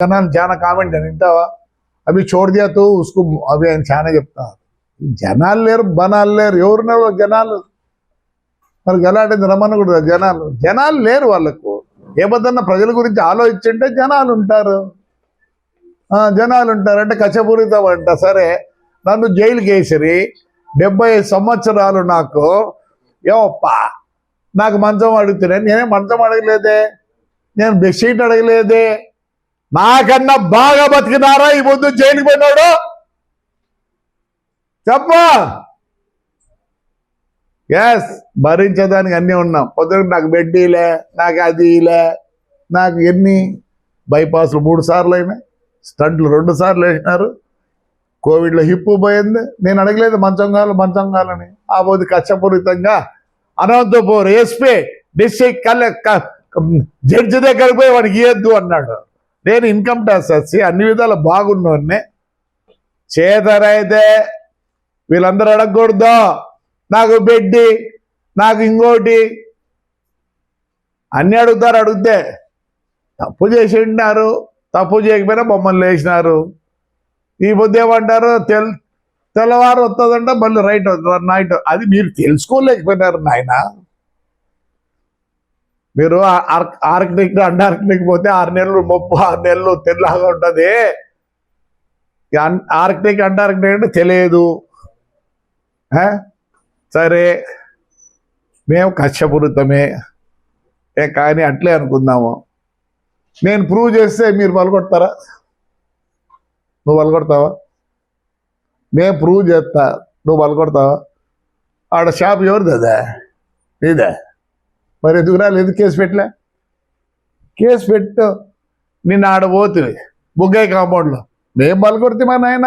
జనాలు చాలా కామెంట్ అని వింటావా అవి छोड़ दिया तो उसको అవి ఆయన చాలా చెప్తారు. జనాలు లేరు, బనాలు లేరు, ఎవరున్నారు జనాలు? మరి గలాంటిది రమ్మనకూడదు. జనాలు లేరు. వాళ్ళకు ఏమన్నా ప్రజల గురించి ఆలోచించుంటే జనాలు ఉంటారు. అంటే కచ్చపూరితం అంట. సరే, నన్ను జైలుకి వేసిరి 70 సంవత్సరాలు నాకు ఏమప్పా నాకు మంచం అడుగుతున్నాను. నేనేం మంచం అడగలేదే, నేను బెడ్షీట్ అడగలేదే. నాకన్నా బాగా బతికినారా ఈ ముందు జైలుకి పోయినాడు? చెప్పా. ఎస్, భరించేదానికి అన్నీ ఉన్నాం. పొద్దున నాకు బెడ్డీలే, నాకు అదిలే, నాకు ఎన్ని బైపాస్లు 3 సార్లు అయినాయి, స్టంట్లు 2 సార్లు వేసినారు, కోవిడ్లో హిప్పు పోయింది. నేను అడగలేదు మంచం కావాలని. ఆ పోతే కక్షపూరితంగా అనంతపూర్ ఎస్పీ డిస్ట్రిక్ట్ జడ్జి దగ్గరికి పోయి వాడికి ఇవ్వద్దు అన్నాడు. నేను ఇన్కమ్ ట్యాక్స్ వచ్చి అన్ని విధాలు బాగున్నోడిని. చేతరైతే వీళ్ళందరూ అడగకూడదు నాకు బెడ్డి, నాకు ఇంకోటి అన్నీ అడుగుతారు. అడిగితే తప్పు చేసి ఉంటున్నారు, తప్పు చేయకపోయినా బొమ్మలు వేసినారు. ఈ పొద్దు ఏమంటారు, తెల్లవారు వస్తుందంట, మళ్ళీ రైట్ నైట్. అది మీరు తెలుసుకోలేకపోయినారు నాయన. మీరు ఆర్కిటెక్ట్ అంటార్కిటెక్ట్ పోతే 6 నెలలు 36 నెలలు తెల్లగా ఉంటుంది. ఆర్కిటెక్ట్ అంటార్కిటెక్ట్ అంటే తెలియదు. సరే, మేము కక్షపూరితమే కానీ అట్లే అనుకుందాము. నేను ప్రూవ్ చేస్తే మీరు పలకొడతారా? నువ్వు పలకొడతావా? మేము ప్రూవ్ చేస్తా, నువ్వు పలకొడతావా? ఆడ షాప్ ఎవరిది? అదా నీదా? మరి ఎందుకు రాలేదు? ఎందుకు కేసు పెట్టలే? కేసు పెట్టు. నిన్న ఆడ పోతుంది బుగ్గయ్య కాంపౌండ్లో. మేము పలకొడితే మా నాయన.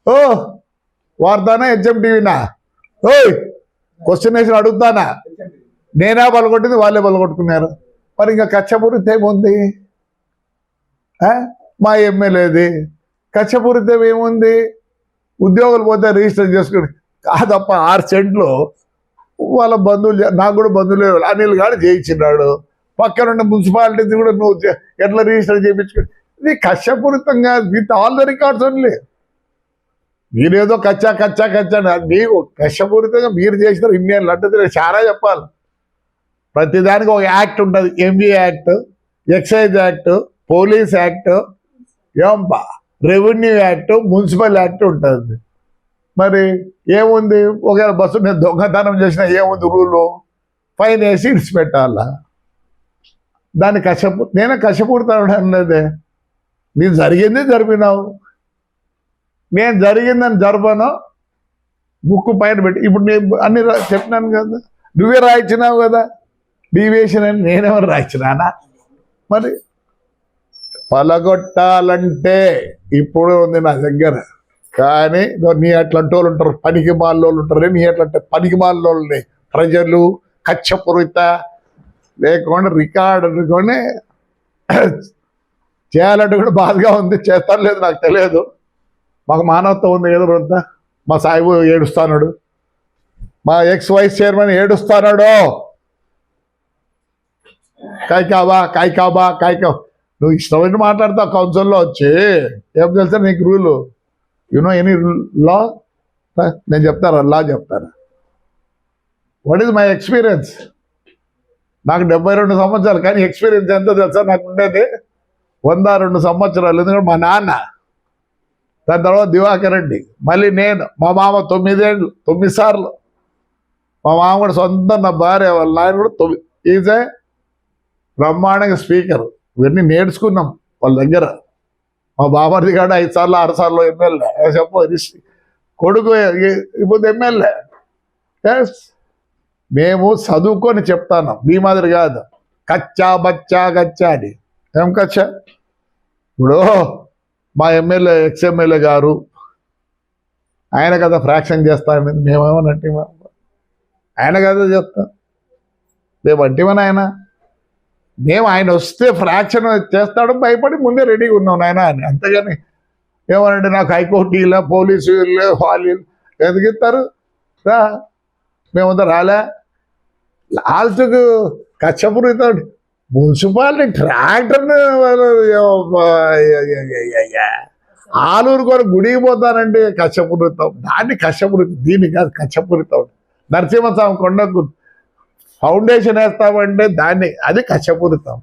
ఓ వార్తానా హెచ్ఎం టీవీనా? ఓయ్ క్వశ్చన్ వేసి అడుగుతానా? నేనే పలకొట్టింది, వాళ్ళే పలకొట్టుకున్నారు. మరి ఇంకా కక్షపూరితం ఏముంది? మా ఎమ్మెల్యేది కక్షపూరితం ఏముంది? ఉద్యోగులు పోతే రిజిస్టర్ చేసుకుని కాదప్ప 6 సెంట్లు వాళ్ళ బంధువులు, నాకు కూడా బంధువులు అనిల్ గారు చేయించినాడు. పక్కనున్న మున్సిపాలిటీ కూడా నువ్వు ఎట్లా రిజిస్టర్ చేయించుకో. ఇది కక్షపూరితంగా with all the records only. మీరేదో కచ్చా మీకు కక్షపూరితంగా మీరు చేసినారు ఇన్నేళ్ళు అంటే చాలా చెప్పాలి. ప్రతిదానికి ఒక యాక్ట్ ఉంటుంది. MBA act, excise act, police act, ఏంపా రెవెన్యూ యాక్ట్, మున్సిపల్ యాక్ట్ ఉంటుంది. మరి ఏముంది? ఒకవేళ బస్సు నేను దొంగతనం చేసినా ఏముంది రూలు? ఫైన్ వేసి ఇడిచిపెట్టాలా? దాన్ని నేనే కష్టపూడతాను అన్నదే. నేను జరిగింది జరిపినావు, నేను జరిగిందని జరపను, బుక్ పైన పెట్టి. ఇప్పుడు నేను అన్ని చెప్పినాను కదా, నువ్వే రాయించినావు కదా డీవియేషన్ అని. నేనేమో రాయించినానా? మరి పలగొట్టాలంటే ఇప్పుడు ఉంది నా దగ్గర. కానీ నీ అట్లాంటి వాళ్ళు ఉంటారు, పనికి మాలోళ్ళు ఉంటారు. నీ అట్లాంటి పనికి మాలోళ్ళని ప్రజలు కక్షపూరిత లేకుండా రికార్డు అనుకొని చేయాలంటే కూడా బాధగా ఉంది. చేస్తాను లేదు నాకు తెలియదు. మాకు మానవత్వం ఉంది ఎదురంతా. మా సాయిబు ఏడుస్తాడు, మా ఎక్స్ వైస్ చైర్మన్ ఏడుస్తాడు. కాయికాబా నువ్వు ఇష్టమైన మాట్లాడతావు కౌన్సిల్లో వచ్చి. ఏం తెలుసా నీకు రూలు? You know any law? నేను చెప్తారా? లా చెప్తారా? What is my experience? నాకు 72 సంవత్సరాలు, కానీ ఎక్స్పీరియన్స్ ఎంత తెలుసా నాకు ఉండేది? 102 సంవత్సరాలు. ఎందుకంటే మా నాన్న, దాని తర్వాత దివాకర్ రెడ్డి, మళ్ళీ నేను, మా మామ 9 ఏళ్ళు, 9 సార్లు. మా మామ కూడా సొంత నా భార్య, వాళ్ళ నాయన కూడా 9. ఈజ్ ఏ బ్రహ్మాండంగా స్పీకర్. ఇవన్నీ నేర్చుకున్నాం వాళ్ళ దగ్గర. మా బాబారిది కాడ 5 సార్లు 6 సార్లు ఎమ్మెల్యే. చెప్పు, కొడుకు ఇప్పుడు ఎమ్మెల్యే. ఎస్, మేము చదువుకొని చెప్తాను, మీ మాదిరి కాదు కచ్చా బచ్చా గచ్చా అని. ఏం కచ్చా? ఇప్పుడు మా ఎమ్మెల్యే ఎక్స్ఎమ్మెల్యే గారు ఆయన కదా ఫ్రాక్షన్ చేస్తామని మేమేమనంటే, ఆయన కదా చెప్తాం. మేము అంటేమని మేము ఆయన వస్తే ఫ్రాక్షన్ చేస్తాడు భయపడి ముందే రెడీగా ఉన్నాం నాయన అని. అంతేగాని ఏమనంటే నాకు హైకోర్టు ఇలా పోలీసు వాళ్ళు ఎందుకు ఇస్తారు? మేమంతా రాలే. లాస్ట్కు కచ్చపూరితో మున్సిపాలిటీ ట్రాక్టర్ని ఆలూరు కూడా గుడికి పోతానంటే కష్టపూరితం, దాన్ని కష్టపూరితం, దీన్ని కాదు కష్టపూరితం. నరసింహస్వామి కొండకు ఫౌండేషన్ వేస్తామంటే దాన్ని అది కష్టపూరితం.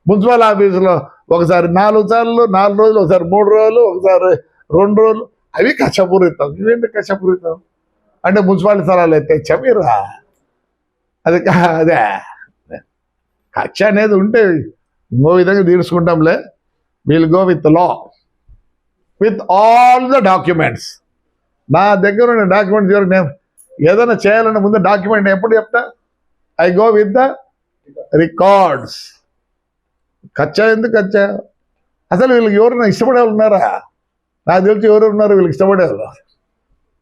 మున్సిపల్ ఆఫీసులో ఒకసారి 4 సార్లు 4 రోజులు, ఒకసారి 3 రోజులు, ఒకసారి 2 రోజులు, అవి కష్టపూరితం. ఇవేంటి కష్టపూరితం అంటే మున్సిపాలిటీ స్థలాలు తెచ్చా మీరు? అది అదే కక్ష అనేది ఉంటే ఇంకో విధంగా తీర్చుకుంటాంలే. Will go with law, with all the documents. నా దగ్గర ఉన్న డాక్యుమెంట్స్ నేను ఏదైనా చేయాలన్న ముందు డాక్యుమెంట్ ఎప్పుడు చెప్తా? I go with the records. కచ్చా ఎందుకు కచ్చా? అసలు వీళ్ళకి ఎవరైనా ఇష్టపడే వాళ్ళు ఉన్నారా? నాకు తెలిసి ఎవరు ఉన్నారు వీళ్ళకి ఇష్టపడేవాళ్ళు?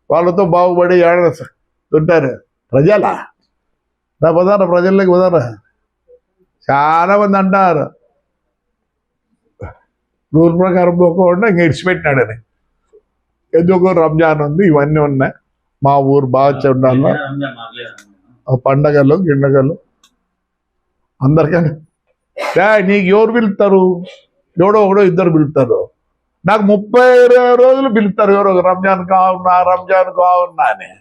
వాళ్ళతో బాగుపడి ఉంటారు ప్రజలా? నా పోదారా ప్రజల్లోకి పోదారా? చాలా మంది అంటారు రూల్ ప్రకారం పోకుండా ఇంక ఇడిచిపెట్టినాడని. ఎందుకు రంజాన్ ఉంది, ఇవన్నీ ఉన్నాయి, మా ఊరు బాగా ఉండాలి, పండగలు గిండగలు అందరికీ. నీకు ఎవరు పిలుస్తారు? ఎవడో ఒకడో ఇద్దరు పిలుస్తారు. నాకు 30 రోజులు పిలుస్తారు ఎవరో రంజాన్ కావున్నా అని.